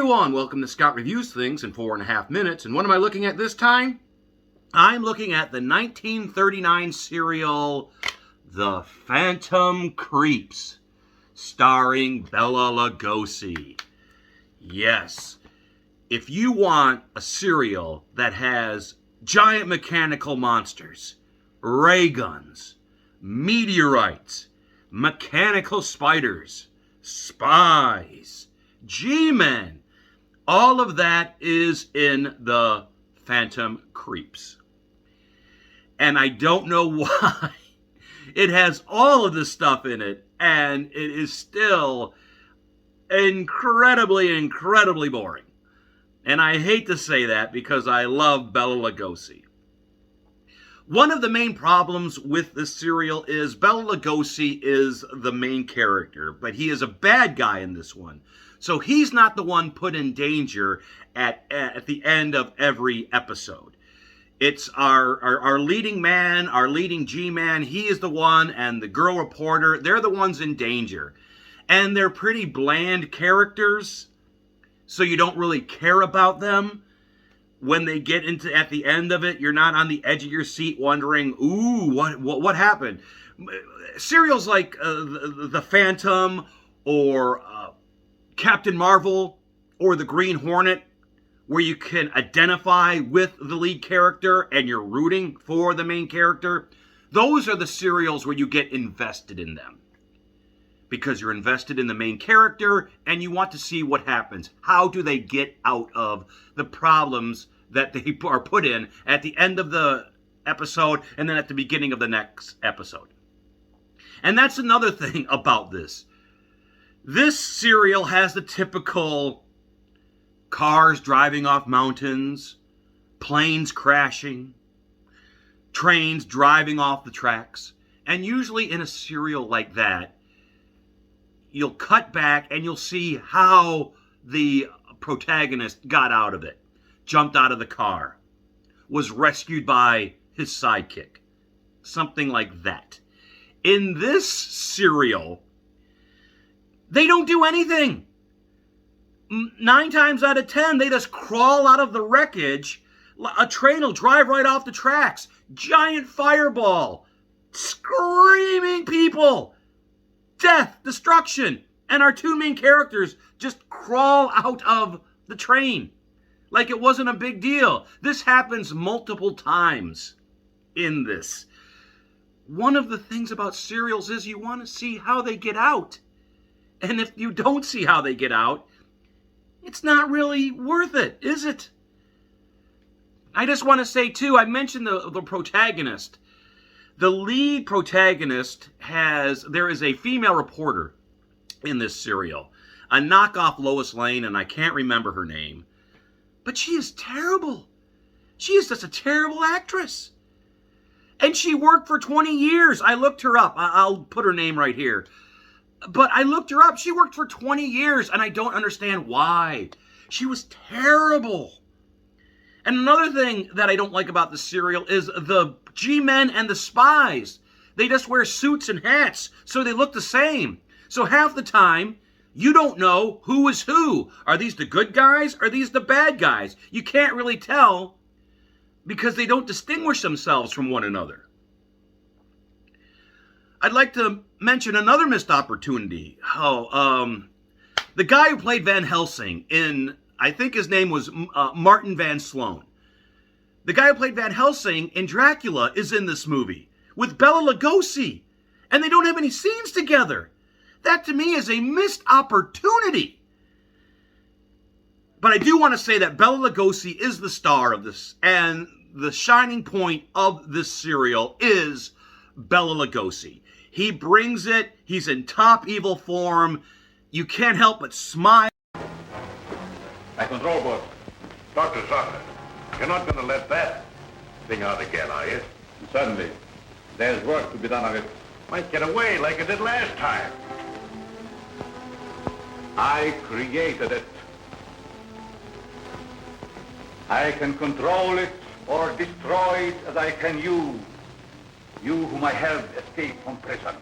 everyone, welcome to Scott Reviews Things in 4.5 minutes. And what am I looking at this time? I'm looking at the 1939 serial, The Phantom Creeps, starring Bela Lugosi. Yes, if you want a serial that has giant mechanical monsters, ray guns, meteorites, mechanical spiders, spies, G-men, all of that is in The Phantom Creeps. And I don't know why. It has all of this stuff in it, and it is still incredibly boring. And I hate to say that because I love Bela Lugosi. One of the main problems with this serial is Bela Lugosi is the main character, but he is a bad guy in this one. So he's not the one put in danger at the end of every episode. It's our leading man, our leading G-man. He is the one, and the girl reporter, they're the ones in danger. And they're pretty bland characters, so you don't really care about them. When they get into at the end of it, you're not on the edge of your seat wondering, ooh, what happened? Serials like The Phantom or Captain Marvel or The Green Hornet, where you can identify with the lead character and you're rooting for the main character, those are the serials where you get invested in them. Because you're invested in the main character and you want to see what happens. How do they get out of the problems that they are put in at the end of the episode and then at the beginning of the next episode? And that's another thing about this. This serial has the typical cars driving off mountains, planes crashing, trains driving off the tracks. And usually in a serial like that, you'll cut back and you'll see how the protagonist got out of it. Jumped out of the car, was rescued by his sidekick. Something like that. In this serial, they don't do anything. 9 times out of 10, they just crawl out of the wreckage. A train will drive right off the tracks. Giant fireball. Screaming people. Death, destruction. And our two main characters just crawl out of the train. Like it wasn't a big deal. This happens multiple times in this. One of the things about serials is you want to see how they get out. And if you don't see how they get out, it's not really worth it, is it? I just want to say, too, I mentioned the protagonist. The lead protagonist there is a female reporter in this serial. A knockoff Lois Lane, and I can't remember her name. But she is terrible. She is just a terrible actress. And she worked for 20 years. I looked her up. I'll put her name right here. But I looked her up. She worked for 20 years, and I don't understand why. She was terrible. And another thing that I don't like about the serial is the G-men and the spies. They just wear suits and hats, so they look the same. So half the time, you don't know who is who. Are these the good guys? Are these the bad guys? You can't really tell because they don't distinguish themselves from one another. I'd like to mention another missed opportunity. The guy who played Van Helsing in, I think his name was Martin Van Sloan. The guy who played Van Helsing in Dracula is in this movie with Bela Lugosi. And they don't have any scenes together. That to me is a missed opportunity. But I do want to say that Bela Lugosi is the star of this. And the shining point of this serial is Bela Lugosi. He brings it. He's in top evil form. You can't help but smile. At control board. Dr. Zucker, you're not going to let that thing out again, are you? Certainly. There's work to be done on it. Might get away like it did last time. I created it. I can control it or destroy it as I can you. You whom I helped escape from prison.